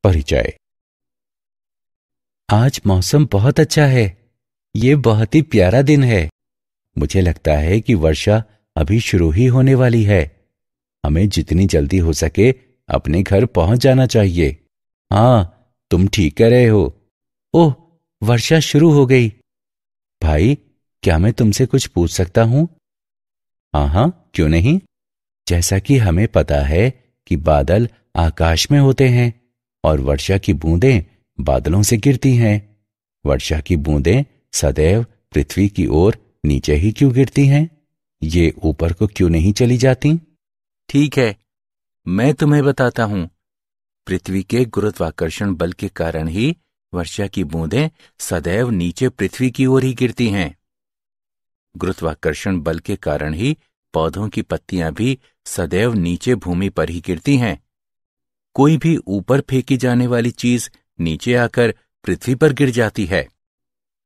परिचय। आज मौसम बहुत अच्छा है। ये बहुत ही प्यारा दिन है। मुझे लगता है कि वर्षा अभी शुरू ही होने वाली है। हमें जितनी जल्दी हो सके अपने घर पहुंच जाना चाहिए। हाँ, तुम ठीक कह रहे हो। ओह, वर्षा शुरू हो गई। भाई, क्या मैं तुमसे कुछ पूछ सकता हूं? हाँ हाँ, क्यों नहीं। जैसा कि हमें पता है कि बादल आकाश में होते हैं और वर्षा की बूंदें बादलों से गिरती हैं। वर्षा की बूंदें सदैव पृथ्वी की ओर नीचे ही क्यों गिरती हैं? ये ऊपर को क्यों नहीं चली जाती? ठीक है, मैं तुम्हें बताता हूं। पृथ्वी के गुरुत्वाकर्षण बल के कारण ही वर्षा की बूंदें सदैव नीचे पृथ्वी की ओर ही गिरती हैं। गुरुत्वाकर्षण बल के कारण ही पौधों की पत्तियां भी सदैव नीचे भूमि पर ही गिरती हैं। कोई भी ऊपर फेंकी जाने वाली चीज नीचे आकर पृथ्वी पर गिर जाती है।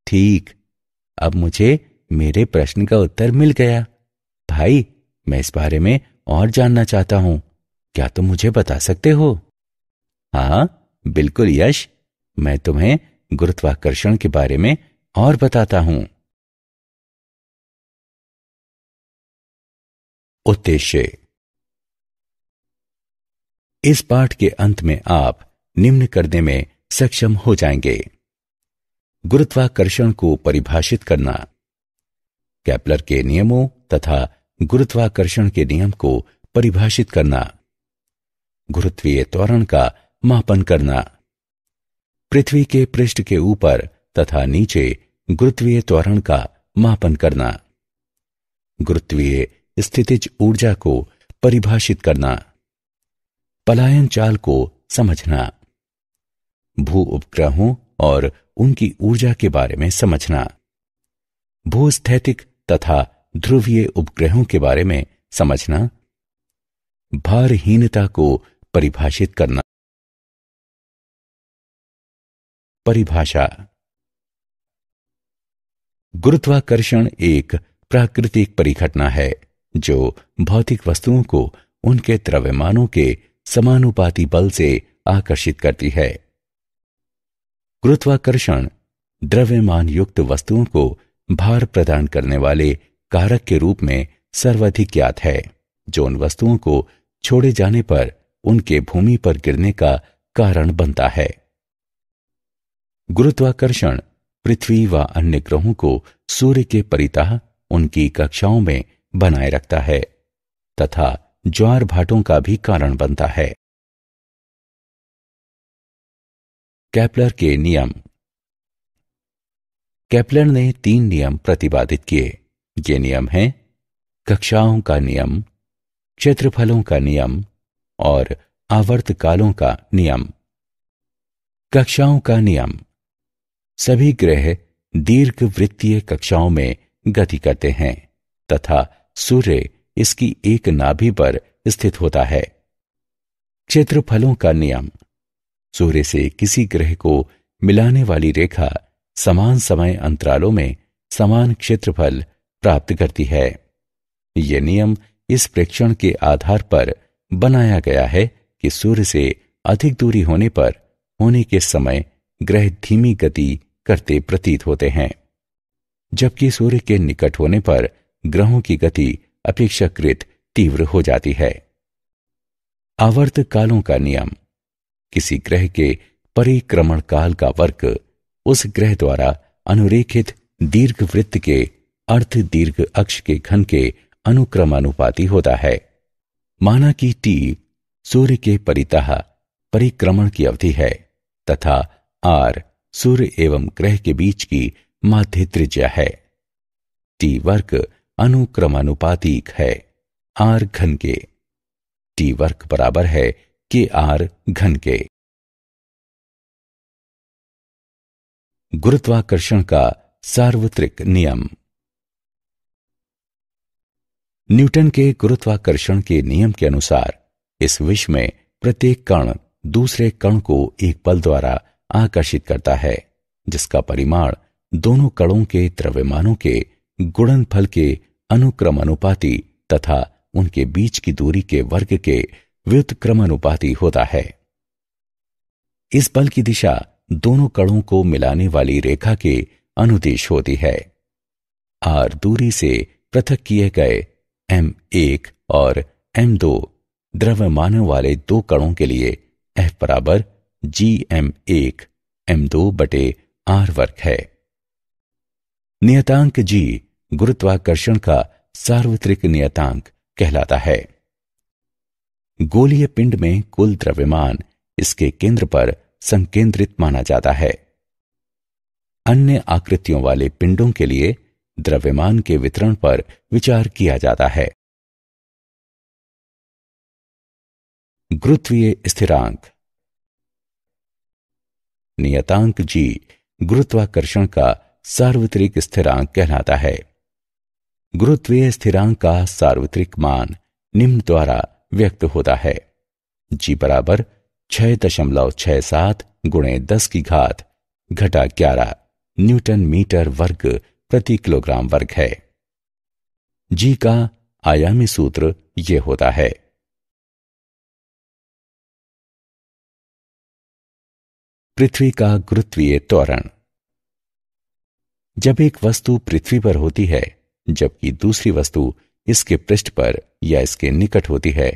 ठीक, अब मुझे मेरे प्रश्न का उत्तर मिल गया। भाई, मैं इस बारे में और जानना चाहता हूं। क्या तुम मुझे बता सकते हो? हाँ, बिल्कुल यश। मैं तुम्हें गुरुत्वाकर्षण के बारे में और बताता हूं। उद्देश्य। इस पाठ के अंत में आप निम्न करने में सक्षम हो जाएंगे। गुरुत्वाकर्षण को परिभाषित करना, केपलर के नियमों तथा गुरुत्वाकर्षण के नियम को परिभाषित करना, गुरुत्वीय त्वरण का मापन करना, पृथ्वी के पृष्ठ के ऊपर तथा नीचे गुरुत्वीय त्वरण का मापन करना, गुरुत्वीय स्थितिज ऊर्जा को परिभाषित करना, पलायन चाल को समझना, भू उपग्रहों और उनकी ऊर्जा के बारे में समझना, भूस्थैतिक तथा ध्रुवीय उपग्रहों के बारे में समझना, भारहीनता को परिभाषित करना। परिभाषा। गुरुत्वाकर्षण एक प्राकृतिक परिघटना है जो भौतिक वस्तुओं को उनके द्रव्यमानों के समानुपाती बल से आकर्षित करती है। गुरुत्वाकर्षण द्रव्यमान युक्त वस्तुओं को भार प्रदान करने वाले कारक के रूप में सर्वाधिक ज्ञात है, जो उन वस्तुओं को छोड़े जाने पर उनके भूमि पर गिरने का कारण बनता है। गुरुत्वाकर्षण पृथ्वी व अन्य ग्रहों को सूर्य के परितः उनकी कक्षाओं में बनाए रखता है तथा ज्वार भाटों का भी कारण बनता है। केपलर के नियम। केपलर ने 3 नियम प्रतिपादित किए। ये नियम हैं कक्षाओं का नियम, क्षेत्रफलों का नियम और आवर्तकालों का नियम। कक्षाओं का नियम। सभी ग्रह दीर्घवृत्तीय कक्षाओं में गति करते हैं तथा सूर्य इसकी एक नाभि पर स्थित होता है। क्षेत्रफलों का नियम। सूर्य से किसी ग्रह को मिलाने वाली रेखा समान समय अंतरालों में समान क्षेत्रफल प्राप्त करती है। यह नियम इस प्रेक्षण के आधार पर बनाया गया है कि सूर्य से अधिक दूरी होने पर होने के समय ग्रह धीमी गति करते प्रतीत होते हैं, जबकि सूर्य के निकट होने पर ग्रहों की गति अपेक्षाकृत तीव्र हो जाती है। आवर्तकालों का नियम। किसी ग्रह के परिक्रमण काल का वर्ग उस ग्रह द्वारा अनुरेखित दीर्घवृत्त के अर्ध दीर्घ अक्ष के घन के अनुक्रमानुपाती होता है। माना कि टी सूर्य के परितः परिक्रमण की अवधि है तथा आर सूर्य एवं ग्रह के बीच की माध्य त्रिज्या है। टी वर्ग अनुक्रमानुपातिक है आर घन के। टी वर्ग बराबर है के आर घन के। गुरुत्वाकर्षण का सार्वत्रिक नियम। न्यूटन के गुरुत्वाकर्षण के नियम के अनुसार इस विश्व में प्रत्येक कण दूसरे कण को एक बल द्वारा आकर्षित करता है, जिसका परिमाण दोनों कणों के द्रव्यमानों के गुणनफल के अनुक्रमानुपाती तथा उनके बीच की दूरी के वर्ग के व्युत्क्रमानुपाती होता है। इस बल की दिशा दोनों कणों को मिलाने वाली रेखा के अनुदिश होती है। r दूरी से पृथक किए गए m1 और m2 द्रव्यमानों वाले दो कणों के लिए F बराबर gm1 m2 बटे r वर्ग है। नियतांक g गुरुत्वाकर्षण का सार्वत्रिक नियतांक कहलाता है। गोलीय पिंड में कुल द्रव्यमान इसके केंद्र पर संकेंद्रित माना जाता है। अन्य आकृतियों वाले पिंडों के लिए द्रव्यमान के वितरण पर विचार किया जाता है। गुरुत्वीय स्थिरांक। नियतांक g गुरुत्वाकर्षण का सार्वत्रिक स्थिरांक कहलाता है। गुरुत्वीय स्थिरांक का सार्वत्रिक मान निम्न द्वारा व्यक्त होता है। g बराबर 6.67 गुणे 10 की घात घटा 11 न्यूटन मीटर वर्ग प्रति किलोग्राम वर्ग है। g का आयामी सूत्र ये होता है। पृथ्वी का गुरुत्वीय त्वरण। जब एक वस्तु पृथ्वी पर होती है जबकि दूसरी वस्तु इसके पृष्ठ पर या इसके निकट होती है,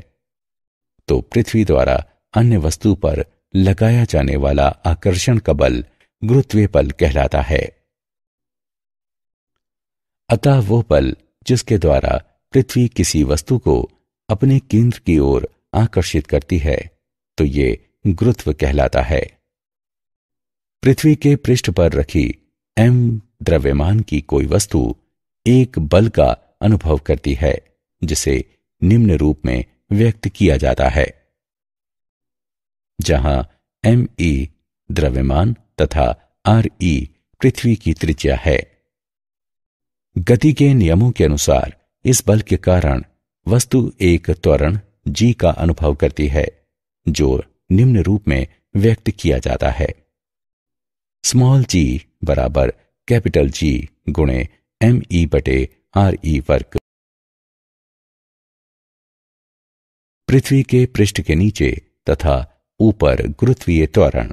तो पृथ्वी द्वारा अन्य वस्तु पर लगाया जाने वाला आकर्षण का बल गुरुत्वीय बल कहलाता है। अतः वो बल जिसके द्वारा पृथ्वी किसी वस्तु को अपने केंद्र की ओर आकर्षित करती है, तो ये गुरुत्व कहलाता है। पृथ्वी के पृष्ठ पर रखी m द्रव्यमान की कोई वस्तु एक बल का अनुभव करती है, जिसे निम्न रूप में व्यक्त किया जाता है, जहां me द्रव्यमान तथा re पृथ्वी की त्रिज्या है। गति के नियमों के अनुसार इस बल के कारण वस्तु एक त्वरण g का अनुभव करती है, जो निम्न रूप में व्यक्त किया जाता है। स्मॉल g बराबर कैपिटल G गुणे me बटे re वर्ग। पृथ्वी के पृष्ठ के नीचे तथा ऊपर गुरुत्वीय त्वरण।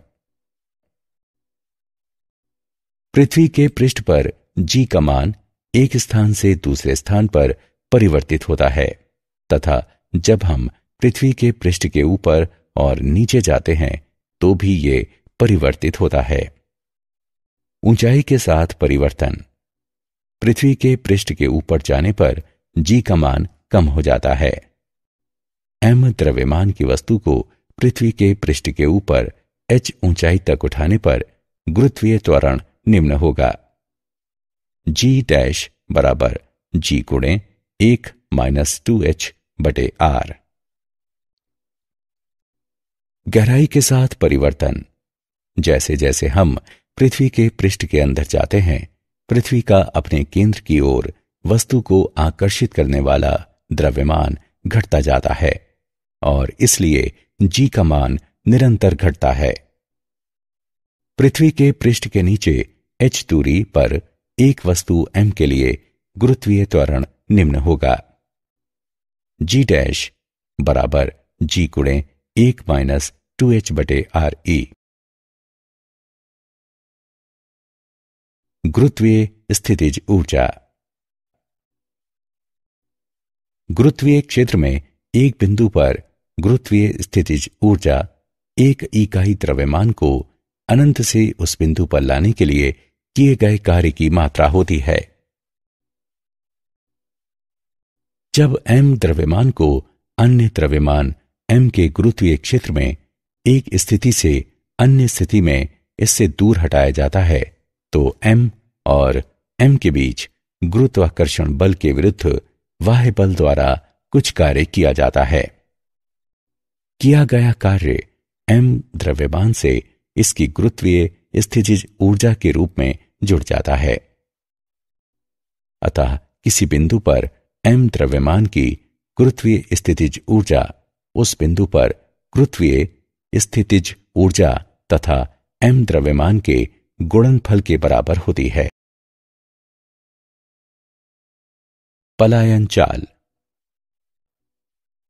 पृथ्वी के पृष्ठ पर g का मान एक स्थान से दूसरे स्थान पर परिवर्तित होता है तथा जब हम पृथ्वी के पृष्ठ के ऊपर और नीचे जाते हैं तो भी ये परिवर्तित होता है। ऊंचाई के साथ परिवर्तन। पृथ्वी के पृष्ठ के ऊपर जाने पर g का मान कम हो जाता है। m द्रव्यमान की वस्तु को पृथ्वी के पृष्ठ के ऊपर h ऊंचाई तक उठाने पर गुरुत्वीय त्वरण निम्न होगा। g डैश बराबर g गुणे 1 माइनस 2h बटे r। गहराई के साथ परिवर्तन। जैसे जैसे हम पृथ्वी के पृष्ठ के अंदर जाते हैं, पृथ्वी का अपने केंद्र की ओर वस्तु को आकर्षित करने वाला द्रव्यमान घटता जाता है और इसलिए g का मान निरंतर घटता है। पृथ्वी के पृष्ठ के नीचे h दूरी पर एक वस्तु m के लिए गुरुत्वीय त्वरण निम्न होगा। g डैश बराबर g गुणे 1 माइनस 2h बटे re। गुरुत्वीय स्थितिज ऊर्जा। गुरुत्वीय क्षेत्र में एक बिंदु पर गुरुत्वीय स्थितिज ऊर्जा एक इकाई द्रव्यमान को अनंत से उस बिंदु पर लाने के लिए किए गए कार्य की मात्रा होती है। जब m द्रव्यमान को अन्य द्रव्यमान m के गुरुत्वीय क्षेत्र में एक स्थिति से अन्य स्थिति में इससे दूर हटाया जाता है, तो m और m के बीच गुरुत्वाकर्षण बल के विरुद्ध बाह्य बल द्वारा कुछ कार्य किया जाता है। किया गया कार्य m द्रव्यमान से इसकी गुरुत्वीय स्थितिज ऊर्जा के रूप में जुड़ जाता है। अतः किसी बिंदु पर m द्रव्यमान की गुरुत्वीय स्थितिज ऊर्जा उस बिंदु पर गुरुत्वीय स्थितिज ऊर्जा तथा m द्रव्यमान के गुणनफल के बराबर होती है। पलायन चाल।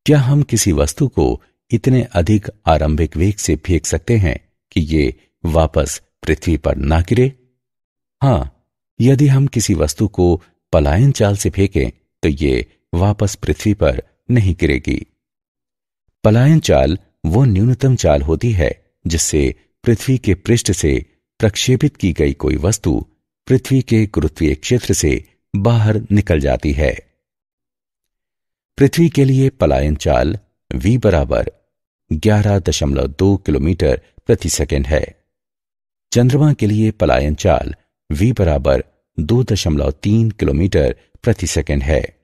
क्या हम किसी वस्तु को इतने अधिक आरंभिक वेग से फेंक सकते हैं कि ये वापस पृथ्वी पर ना गिरे? हां, यदि हम किसी वस्तु को पलायन चाल से फेंकें तो ये वापस पृथ्वी पर नहीं गिरेगी। पलायन चाल वो न्यूनतम चाल होती है जिससे पृथ्वी के पृष्ठ से प्रक्षेपित की गई कोई वस्तु पृथ्वी के गुरुत्वीय क्षेत्र से बाहर निकल जाती है। पृथ्वी के लिए पलायन चाल v बराबर 11.2 किलोमीटर प्रति सेकंड है। चंद्रमा के लिए पलायन चाल v बराबर 2.3 किलोमीटर प्रति सेकंड है।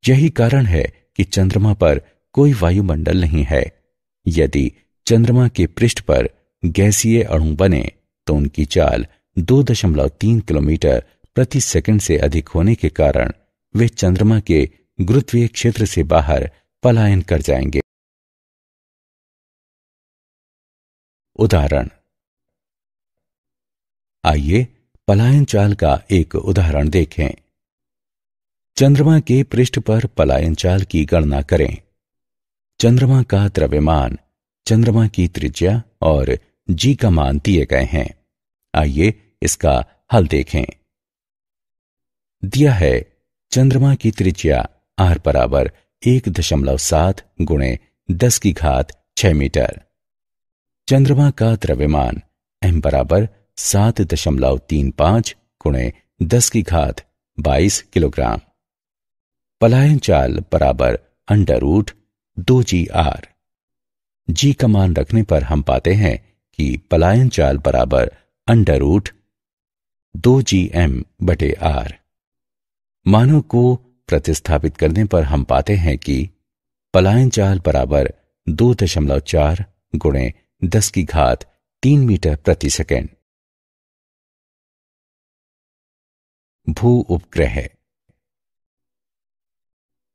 यही कारण है कि चंद्रमा पर कोई वायुमंडल नहीं है। यदि चंद्रमा के पृष्ठ पर गैसीय अणु बने तो उनकी चाल 2.3 किलोमीटर प्रति सेकंड से अधिक होने के कारण वे चंद्रमा के गुरुत्वीय क्षेत्र से बाहर पलायन कर जाएंगे। उदाहरण। आइए पलायन चाल का एक उदाहरण देखें। चंद्रमा के पृष्ठ पर पलायन चाल की गणना करें। चंद्रमा का द्रव्यमान, चंद्रमा की त्रिज्या और g का मान दिए गए हैं। आइए इसका हल देखें। दिया है चंद्रमा की त्रिज्या r बराबर 1.7 गुणे 10 की घात 6 मीटर। चंद्रमा का द्रव्यमान m बराबर 7.35 गुणे 10 की घात 22 किलोग्राम। पलायन चाल बराबर √2gr। g का मान रखने पर हम पाते हैं कि पलायन चाल बराबर √2gm/r। मानों को प्रतिस्थापित करने पर हम पाते हैं कि पलायन चाल बराबर 2.4 गुणे 10 की घात 3 मीटर प्रति सेकंड। भू उपग्रह।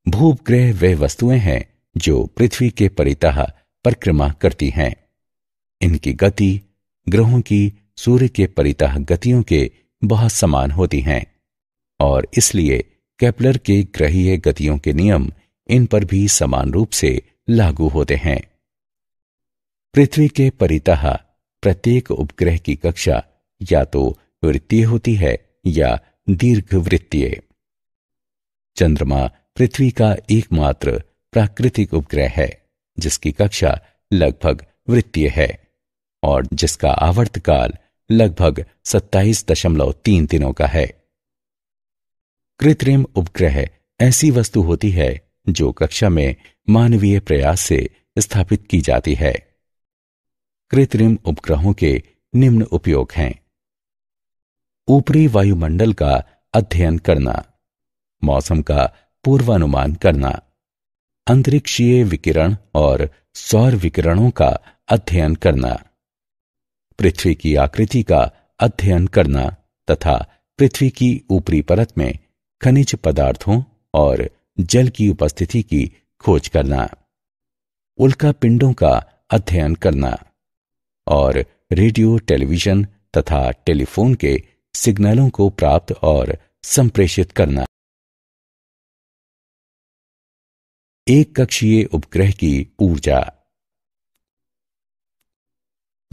भू उपग्रह वे वस्तुएं हैं जो पृथ्वी के परितः परिक्रमा करती हैं। इनकी गति ग्रहों की सूर्य के परितः गतियों के बहुत समान होती हैं और इसलिए केपलर के ग्रहीय गतियों के नियम इन पर भी समान रूप से लागू होते हैं। पृथ्वी के परितः प्रत्येक उपग्रह की कक्षा या तो वृत्तीय होती है या दीर्घवृत्तीय। चंद्रमा पृथ्वी का एकमात्र प्राकृतिक उपग्रह है जिसकी कक्षा लगभग वृत्तीय है और जिसका आवर्तकाल लगभग 27.3 दिनों का है। कृत्रिम उपग्रह ऐसी वस्तु होती है जो कक्षा में मानवीय प्रयास से स्थापित की जाती है। कृत्रिम उपग्रहों के निम्न उपयोग हैं। ऊपरी वायुमंडल का अध्ययन करना, मौसम का पूर्वानुमान करना, अंतरिक्षीय विकिरण और सौर विकिरणों का अध्ययन करना, पृथ्वी की आकृति का अध्ययन करना तथा पृथ्वी की ऊपरी परत में खनिज पदार्थों और जल की उपस्थिति की खोज करना, उल्का पिंडों का अध्ययन करना और रेडियो, टेलीविजन तथा टेलीफोन के सिग्नलों को प्राप्त और संप्रेषित करना। एक कक्षीय उपग्रह की ऊर्जा।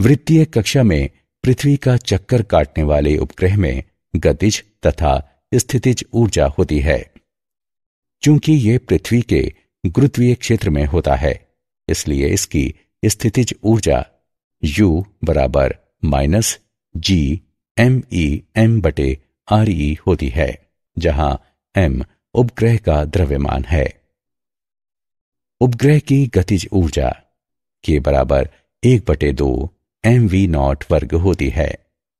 वृत्तीय कक्षा में पृथ्वी का चक्कर काटने वाले उपग्रह में गतिज तथा स्थितिज ऊर्जा होती है। चूंकि यह पृथ्वी के गुरुत्वीय क्षेत्र में होता है इसलिए इसकी स्थितिज ऊर्जा U बराबर -GMEM/RE होती है, जहां M उपग्रह का द्रव्यमान है। उपग्रह की गतिज ऊर्जा K बराबर 1/2 mv0 वर्ग होती है,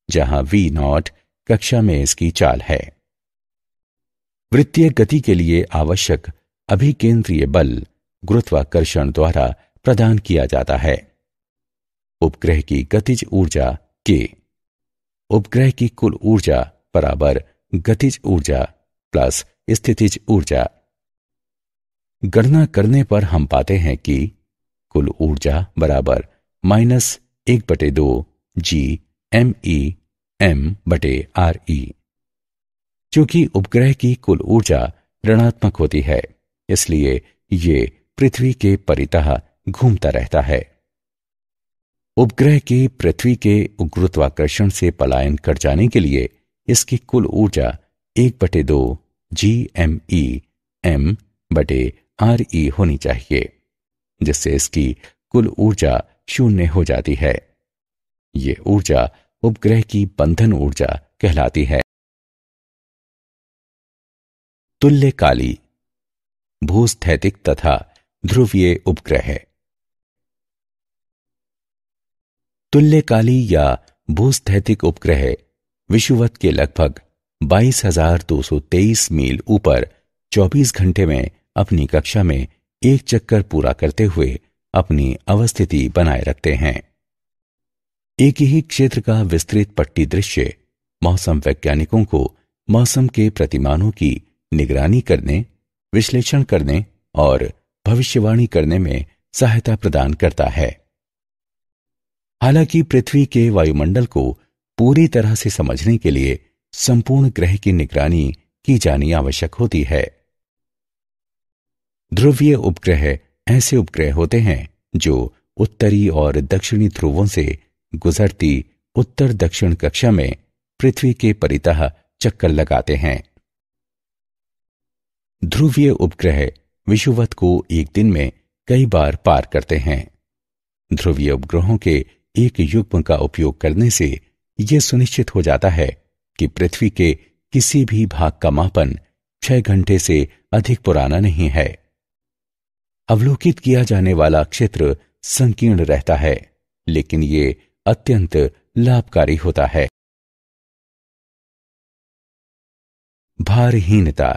जहां v0 कक्षा में इसकी चाल है। वृत्तीय गति के लिए आवश्यक अभिकेंद्रीय बल गुरुत्वाकर्षण द्वारा प्रदान किया जाता है। उपग्रह की गतिज ऊर्जा K उपग्रह की कुल ऊर्जा बराबर गतिज ऊर्जा प्लस स्थितिज ऊर्जा। गणना करने पर हम पाते हैं कि कुल ऊर्जा बराबर -1/2 GMEM/RE। चूंकि उपग्रह की कुल ऊर्जा ऋणात्मक होती है इसलिए ये पृथ्वी के परितः घूमता रहता है। उपग्रह के पृथ्वी के गुरुत्वाकर्षण से पलायन कर जाने के लिए इसकी कुल ऊर्जा 1/2 GME/m/RE होनी चाहिए, जिससे इसकी कुल ऊर्जा 0 हो जाती है। ये ऊर्जा उपग्रह की बंधन ऊर्जा कहलाती है। तुल्यकाली भूस्थैतिक तथा ध्रुवीय उपग्रह। तुल्यकाली या भूस्थैतिक उपग्रह विषुवत के लगभग 22,223 मील ऊपर 24 घंटे में अपनी कक्षा में एक चक्कर पूरा करते हुए अपनी अवस्थिति बनाए रखते हैं। एक ही क्षेत्र का विस्तृत पट्टी दृश्य मौसम वैज्ञानिकों को मौसम के प्रतिमानों की निगरानी करने, विश्लेषण करने और भविष्यवाणी करने में सहायता प्रदान करता है। हालांकि पृथ्वी के वायुमंडल को पूरी तरह से समझने के लिए संपूर्ण ग्रह की निगरानी की जानी आवश्यक होती है। ध्रुवीय उपग्रह ऐसे उपग्रह होते हैं जो उत्तरी और दक्षिणी ध्रुवों से गुजरती उत्तर दक्षिण कक्षा में पृथ्वी के परितः चक्कर लगाते हैं। ध्रुवीय उपग्रह विषुवत को एक दिन में कई बार पार करते हैं। ध्रुवीय उपग्रहों के एक युग्म का उपयोग करने से यह सुनिश्चित हो जाता है कि पृथ्वी के किसी भी भाग का मापन 6 घंटे से अधिक पुराना नहीं है। अवलोकित किया जाने वाला क्षेत्र संकीर्ण रहता है, लेकिन ये अत्यंत लाभकारी होता है। भारहीनता।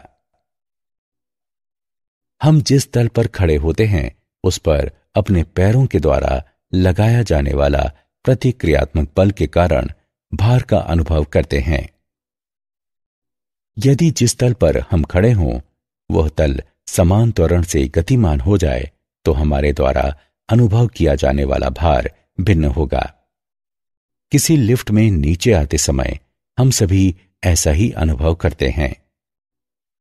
हम जिस तल पर खड़े होते हैं उस पर अपने पैरों के द्वारा लगाया जाने वाला प्रतिक्रियात्मक बल के कारण भार का अनुभव करते हैं। यदि जिस तल पर हम खड़े हों वह तल समान त्वरण से गतिमान हो जाए तो हमारे द्वारा अनुभव किया जाने वाला भार भिन्न होगा। किसी लिफ्ट में नीचे आते समय हम सभी ऐसा ही अनुभव करते हैं।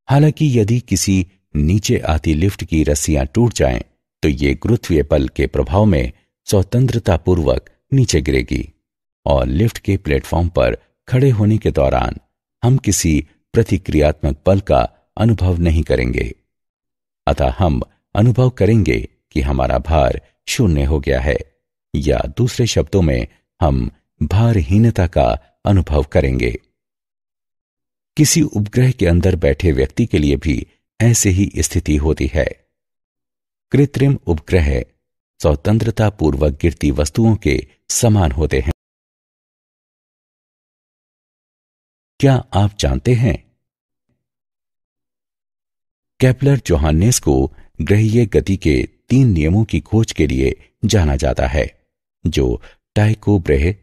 हालांकि यदि किसी नीचे आती लिफ्ट की रस्सियां टूट जाएं तो ये गुरुत्वीय बल के प्रभाव में स्वतंत्रतापूर्वक नीचे गिरेगी और लिफ्ट के प्लेटफॉर्म पर खड़े होने के दौरान हम किसी प्रतिक्रियात्मक बल का अनुभव नहीं करेंगे। अतः हम अनुभव करेंगे कि हमारा भार 0 हो गया है, या दूसरे शब्दों में हम भारहीनता का अनुभव करेंगे। किसी उपग्रह के अंदर बैठे व्यक्ति के लिए भी ऐसे ही स्थिति होती है। कृत्रिम उपग्रह स्वतंत्रतापूर्वक गिरती वस्तुओं के समान होते हैं। क्या आप जानते हैं केपलर-जोहान्नेस को ग्रहीय गति के 3 नियमों की खोज के लिए जाना जाता है, जो टाइको ब्रेहे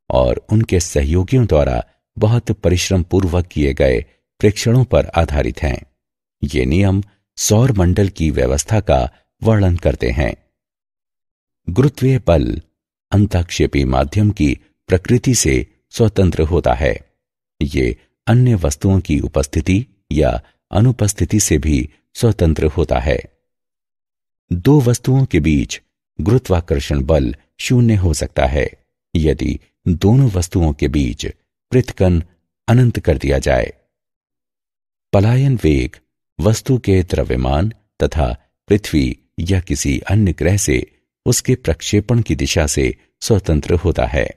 और उनके सहयोगियों द्वारा बहुत परिश्रम पूर्वक किए गए प्रेक्षणों पर आधारित हैं। ये नियम सौर मंडल की व्यवस्था का वर्णन करते हैं। गुरुत्वीय बल अंतःक्षेपी माध्यम की प्रकृति से स्वतंत्र होता है। ये अन्य वस्तुओं की उपस्थिति या अनुपस्थिति से भी स्वतंत्र होता है। 2 वस्तुओं के बीच गुरुत्वाकर्षण बल 0 हो सकता है यदि दोनों वस्तुओं के बीच पृथक्कन अनंत कर दिया जाए। पलायन वेग वस्तु के द्रव्यमान तथा पृथ्वी या किसी अन्य ग्रह से उसके प्रक्षेपण की दिशा से स्वतंत्र होता है।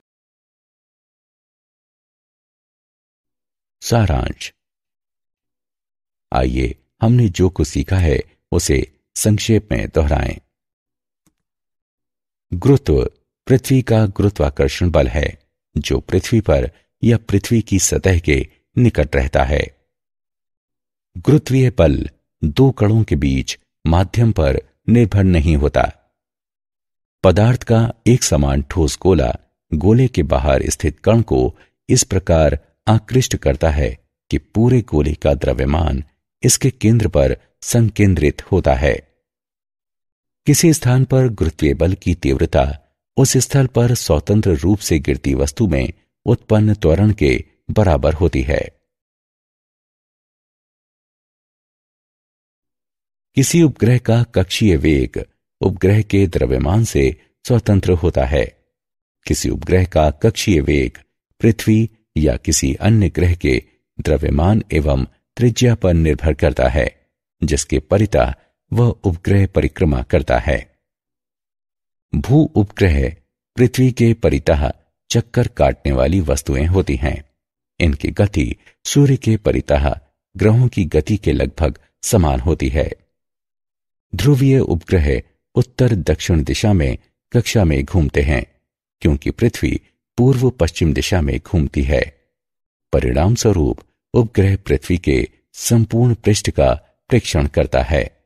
सारांश। आइए हमने जो कुछ सीखा है उसे संक्षेप में दोहराएं। गुरुत्व पृथ्वी का गुरुत्वाकर्षण बल है जो पृथ्वी पर या पृथ्वी की सतह के निकट रहता है। गुरुत्वीय बल 2 कणों के बीच माध्यम पर निर्भर नहीं होता। पदार्थ का एक समान ठोस गोला गोले के बाहर स्थित कण को इस प्रकार आकृष्ट करता है कि पूरे गोले का द्रव्यमान इसके केंद्र पर संकेंद्रित होता है। किसी स्थान पर गुरुत्वीय बल की तीव्रता उस स्थल पर स्वतंत्र रूप से गिरती वस्तु में उत्पन्न त्वरण के बराबर होती है। किसी उपग्रह का कक्षीय वेग उपग्रह के द्रव्यमान से स्वतंत्र होता है। किसी उपग्रह का कक्षीय वेग पृथ्वी या किसी अन्य ग्रह के द्रव्यमान एवं त्रिज्या पर निर्भर करता है, जिसके परितः वह उपग्रह परिक्रमा करता है। भू उपग्रह पृथ्वी के परितः चक्कर काटने वाली वस्तुएं होती हैं। इनकी गति सूर्य के परितः ग्रहों की गति के लगभग समान होती है। ध्रुवीय उपग्रह उत्तर दक्षिण दिशा में कक्षा में घूमते हैं, क्योंकि पृथ्वी पूर्व पश्चिम दिशा में घूमती है। परिणाम स्वरूप उपग्रह पृथ्वी के संपूर्ण पृष्ठ का प्रेक्षण करता है।